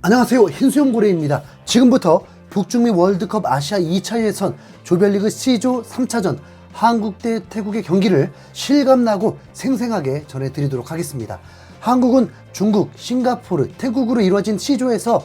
안녕하세요, 흰수염고래입니다. 지금부터 북중미 월드컵 아시아 2차 예선 조별리그 C조 3차전 한국 대 태국의 경기를 실감나고 생생하게 전해드리도록 하겠습니다. 한국은 중국, 싱가포르, 태국으로 이루어진 C조에서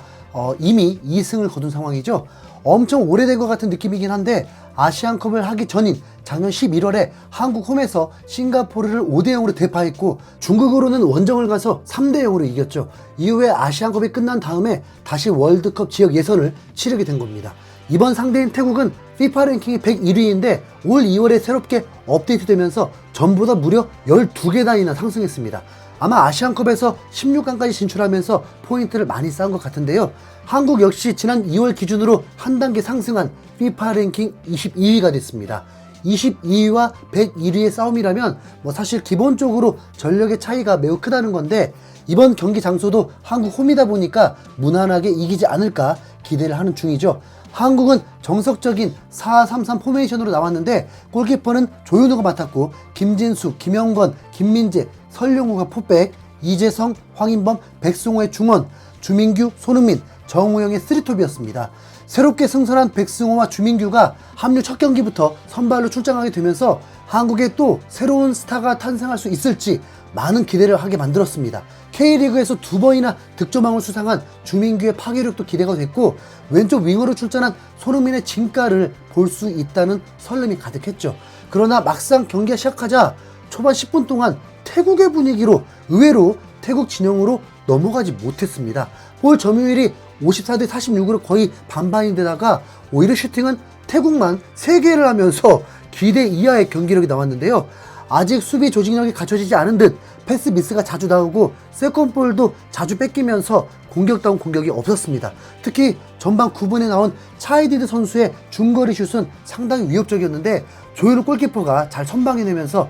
이미 2승을 거둔 상황이죠. 엄청 오래된 것 같은 느낌이긴 한데 아시안컵을 하기 전인 작년 11월에 한국 홈에서 싱가포르를 5대0으로 대파했고 중국으로는 원정을 가서 3대0으로 이겼죠. 이후에 아시안컵이 끝난 다음에 다시 월드컵 지역 예선을 치르게 된 겁니다. 이번 상대인 태국은 FIFA 랭킹이 101위인데 올 2월에 새롭게 업데이트되면서 전보다 무려 12계단이나 상승했습니다. 아마 아시안컵에서 16강까지 진출하면서 포인트를 많이 쌓은 것 같은데요. 한국 역시 지난 2월 기준으로 한 단계 상승한 FIFA 랭킹 22위가 됐습니다. 22위와 101위의 싸움이라면 사실 기본적으로 전력의 차이가 매우 크다는 건데 이번 경기 장소도 한국 홈이다 보니까 무난하게 이기지 않을까 기대를 하는 중이죠. 한국은 정석적인 4-3-3 포메이션으로 나왔는데 골키퍼는 조윤우가 맡았고 김진수, 김영권, 김민재, 설령우가 포백, 이재성, 황인범, 백승호의 중원, 주민규, 손흥민, 정우영의 쓰리톱이었습니다. 새롭게 승선한 백승호와 주민규가 합류 첫 경기부터 선발로 출장하게 되면서 한국에 또 새로운 스타가 탄생할 수 있을지 많은 기대를 하게 만들었습니다. K리그에서 2번이나 득점왕을 수상한 주민규의 파괴력도 기대가 됐고 왼쪽 윙어로 출전한 손흥민의 진가를 볼 수 있다는 설렘이 가득했죠. 그러나 막상 경기가 시작하자 초반 10분 동안 태국의 분위기로 의외로 태국 진영으로 넘어가지 못했습니다. 볼 점유율이 54대 46으로 거의 반반인데다가 오히려 슈팅은 태국만 3개를 하면서 기대 이하의 경기력이 나왔는데요. 아직 수비 조직력이 갖춰지지 않은 듯 패스 미스가 자주 나오고 세컨볼도 자주 뺏기면서 공격다운 공격이 없었습니다. 특히 전반 9분에 나온 차이디드 선수의 중거리 슛은 상당히 위협적이었는데 조현우 골키퍼가 잘 선방해내면서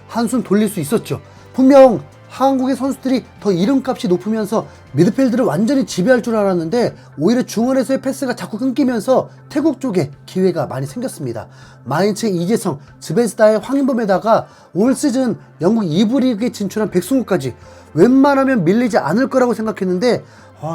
한숨 돌릴 수 있었죠. 분명 한국의 선수들이 더 이름값이 높으면서 미드필드를 완전히 지배할 줄 알았는데 오히려 중원에서의 패스가 자꾸 끊기면서 태국 쪽에 기회가 많이 생겼습니다. 마인츠의 이재성, 즈베스다의 황인범에다가 올 시즌 영국 2부 리그에 진출한 백승호까지 웬만하면 밀리지 않을 거라고 생각했는데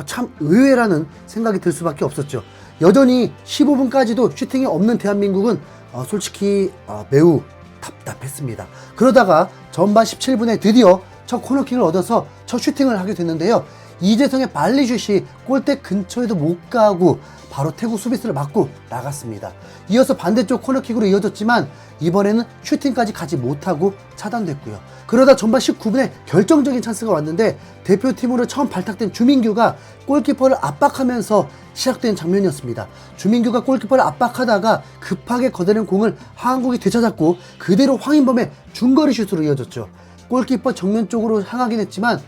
참 의외라는 생각이 들 수밖에 없었죠. 여전히 15분까지도 슈팅이 없는 대한민국은 솔직히 매우 답답했습니다. 그러다가 전반 17분에 드디어 첫 코너킥을 얻어서 첫 슈팅을 하게 됐는데요. 이재성의 발리슛이 골대 근처에도 못 가고 바로 태국 수비수를 맞고 나갔습니다. 이어서 반대쪽 코너킥으로 이어졌지만 이번에는 슈팅까지 가지 못하고 차단됐고요. 그러다 전반 19분에 결정적인 찬스가 왔는데 대표팀으로 처음 발탁된 주민규가 골키퍼를 압박하면서 시작된 장면이었습니다. 주민규가 골키퍼를 압박하다가 급하게 걷어낸 공을 한국이 되찾았고 그대로 황인범의 중거리 슛으로 이어졌죠. 골키퍼 정면 쪽으로 향하긴 했지만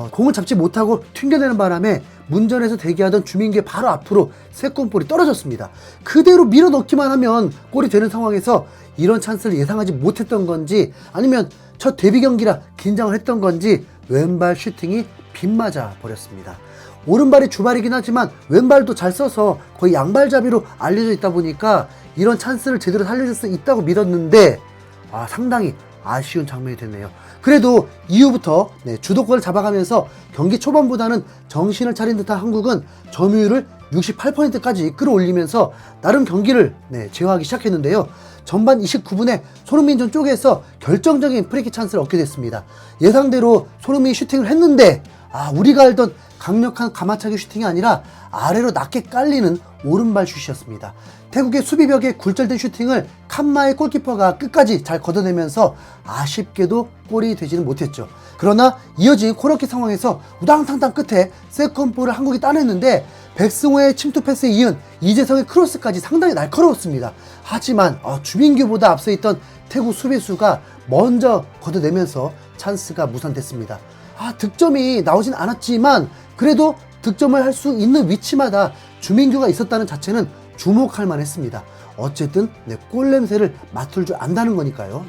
공을 잡지 못하고 튕겨내는 바람에 문전에서 대기하던 주민규의 바로 앞으로 세컨볼이 떨어졌습니다. 그대로 밀어넣기만 하면 골이 되는 상황에서 이런 찬스를 예상하지 못했던 건지 아니면 첫 데뷔 경기라 긴장을 했던 건지 왼발 슈팅이 빗맞아 버렸습니다. 오른발이 주발이긴 하지만 왼발도 잘 써서 거의 양발잡이로 알려져 있다 보니까 이런 찬스를 제대로 살려줄 수 있다고 믿었는데 상당히 아쉬운 장면이 됐네요. 그래도 이후부터 주도권을 잡아가면서 경기 초반보다는 정신을 차린 듯한 한국은 점유율을 68%까지 끌어올리면서 나름 경기를 제어하기 시작했는데요. 전반 29분에 손흥민 전 쪽에서 결정적인 프리킥 찬스를 얻게 됐습니다. 예상대로 손흥민이 슈팅을 했는데 우리가 알던 강력한 가마차기 슈팅이 아니라 아래로 낮게 깔리는 오른발 슛이었습니다. 태국의 수비벽에 굴절된 슈팅을 칸마의 골키퍼가 끝까지 잘 걷어내면서 아쉽게도 골이 되지는 못했죠. 그러나 이어진 코너킥 상황에서 우당탕탕 끝에 세컨볼을 한국이 따냈는데 백승호의 침투 패스에 이은 이재성의 크로스까지 상당히 날카로웠습니다. 하지만 주민규보다 앞서 있던 태국 수비수가 먼저 걷어내면서 찬스가 무산됐습니다. 득점이 나오진 않았지만 그래도 득점을 할 수 있는 위치마다 주민규가 있었다는 자체는 주목할 만했습니다. 어쨌든 골 냄새를 맡을 줄 안다는 거니까요.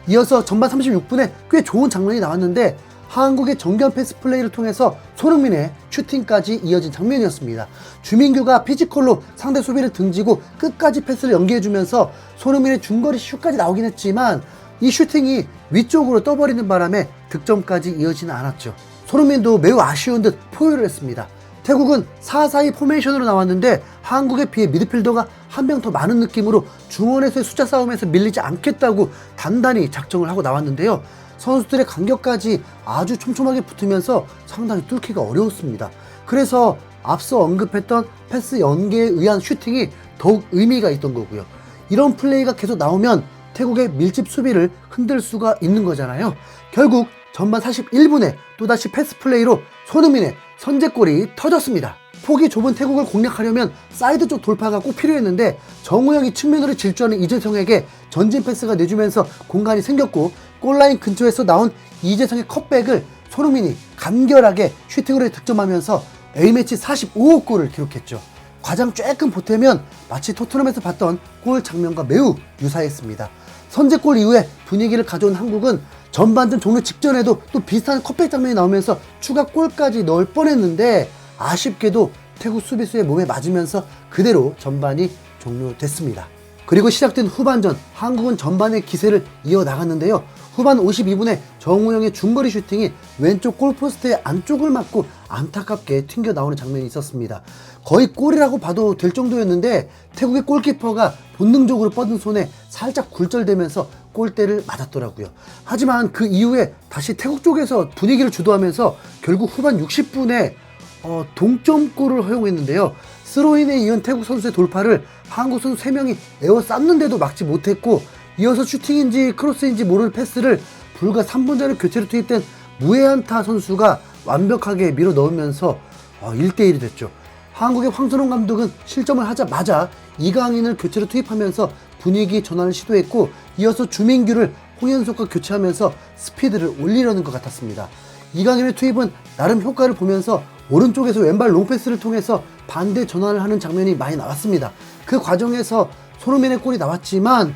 이어서 전반 36분에 꽤 좋은 장면이 나왔는데 한국의 정교한 패스 플레이를 통해서 손흥민의 슈팅까지 이어진 장면이었습니다. 주민규가 피지컬로 상대 수비를 등지고 끝까지 패스를 연계해주면서 손흥민의 중거리 슛까지 나오긴 했지만 이 슈팅이 위쪽으로 떠버리는 바람에 득점까지 이어지는 않았죠. 손흥민도 매우 아쉬운 듯 포효를 했습니다. 태국은 4-4-2 포메이션으로 나왔는데 한국에 비해 미드필더가 한 명 더 많은 느낌으로 중원에서의 숫자 싸움에서 밀리지 않겠다고 단단히 작정을 하고 나왔는데요. 선수들의 간격까지 아주 촘촘하게 붙으면서 상당히 뚫기가 어려웠습니다. 그래서 앞서 언급했던 패스 연계에 의한 슈팅이 더욱 의미가 있던 거고요. 이런 플레이가 계속 나오면 태국의 밀집 수비를 흔들 수가 있는 거잖아요. 결국 전반 41분에 또다시 패스 플레이로 손흥민의 선제골이 터졌습니다. 폭이 좁은 태국을 공략하려면 사이드 쪽 돌파가 꼭 필요했는데 정우영이 측면으로 질주하는 이재성에게 전진 패스가 내주면서 공간이 생겼고 골라인 근처에서 나온 이재성의 컷백을 손흥민이 간결하게 슈팅으로 득점하면서 A매치 45호 골을 기록했죠. 과장 쬐끔 보태면 마치 토트넘에서 봤던 골 장면과 매우 유사했습니다. 선제골 이후에 분위기를 가져온 한국은 전반전 종료 직전에도 또 비슷한 컷백 장면이 나오면서 추가 골까지 넣을 뻔했는데 아쉽게도 태국 수비수의 몸에 맞으면서 그대로 전반이 종료됐습니다. 그리고 시작된 후반전, 한국은 전반의 기세를 이어나갔는데요. 후반 52분에 정우영의 중거리 슈팅이 왼쪽 골포스트의 안쪽을 맞고 안타깝게 튕겨 나오는 장면이 있었습니다. 거의 골이라고 봐도 될 정도였는데 태국의 골키퍼가 본능적으로 뻗은 손에 살짝 굴절되면서 골대를 맞았더라고요. 하지만 그 이후에 다시 태국 쪽에서 분위기를 주도하면서 결국 후반 60분에 동점골을 허용했는데요. 스로인에 이은 태국 선수의 돌파를 한국 선수 3명이 에워쌌는데도 막지 못했고 이어서 슈팅인지 크로스인지 모르는 패스를 불과 3분 전에 교체로 투입된 무에안타 선수가 완벽하게 밀어 넣으면서 1대1이 됐죠. 한국의 황선홍 감독은 실점을 하자마자 이강인을 교체로 투입하면서 분위기 전환을 시도했고 이어서 주민규를 홍현석과 교체하면서 스피드를 올리려는 것 같았습니다. 이강인의 투입은 나름 효과를 보면서 오른쪽에서 왼발 롱패스를 통해서 반대 전환을 하는 장면이 많이 나왔습니다. 그 과정에서 손흥민의 골이 나왔지만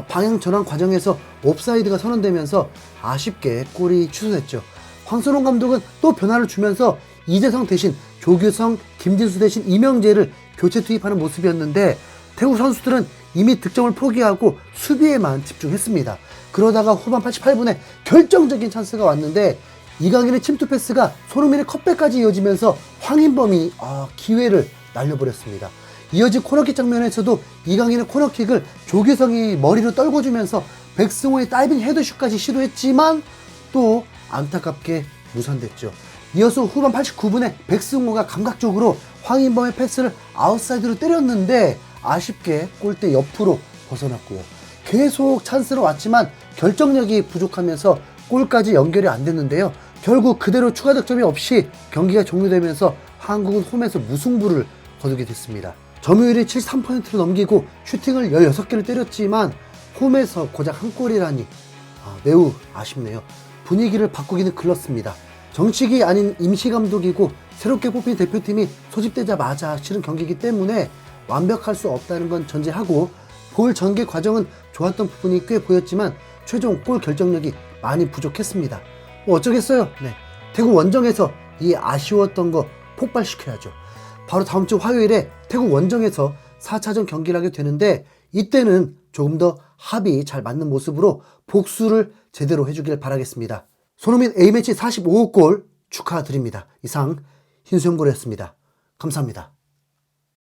방향 전환 과정에서 옵사이드가 선언되면서 아쉽게 골이 취소됐죠. 황선홍 감독은 또 변화를 주면서 이재성 대신 조규성, 김진수 대신 이명재를 교체 투입하는 모습이었는데 태국 선수들은 이미 득점을 포기하고 수비에만 집중했습니다. 그러다가 후반 88분에 결정적인 찬스가 왔는데 이강인의 침투 패스가 손흥민의 컷백까지 이어지면서 황인범이 기회를 날려버렸습니다. 이어진 코너킥 장면에서도 이강인의 코너킥을 조규성이 머리로 떨궈주면서 백승호의 다이빙 헤드슛까지 시도했지만 또 안타깝게 무산됐죠. 이어서 후반 89분에 백승호가 감각적으로 황인범의 패스를 아웃사이드로 때렸는데 아쉽게 골대 옆으로 벗어났고요. 계속 찬스로 왔지만 결정력이 부족하면서 골까지 연결이 안 됐는데요. 결국 그대로 추가 득점이 없이 경기가 종료되면서 한국은 홈에서 무승부를 거두게 됐습니다. 점유율이 73%를 넘기고 슈팅을 16개를 때렸지만 홈에서 고작 한 골이라니 매우 아쉽네요. 분위기를 바꾸기는 글렀습니다. 정식이 아닌 임시감독이고 새롭게 뽑힌 대표팀이 소집되자마자 치른 경기이기 때문에 완벽할 수 없다는 건 전제하고 골 전개 과정은 좋았던 부분이 꽤 보였지만 최종 골 결정력이 많이 부족했습니다. 어쩌겠어요. 태국 원정에서 이 아쉬웠던 거 폭발시켜야죠. 바로 다음 주 화요일에 태국 원정에서 4차전 경기를 하게 되는데 이때는 조금 더 합이 잘 맞는 모습으로 복수를 제대로 해주길 바라겠습니다. 손흥민 A매치 45호 골 축하드립니다. 이상 흰수염고래였습니다. 감사합니다.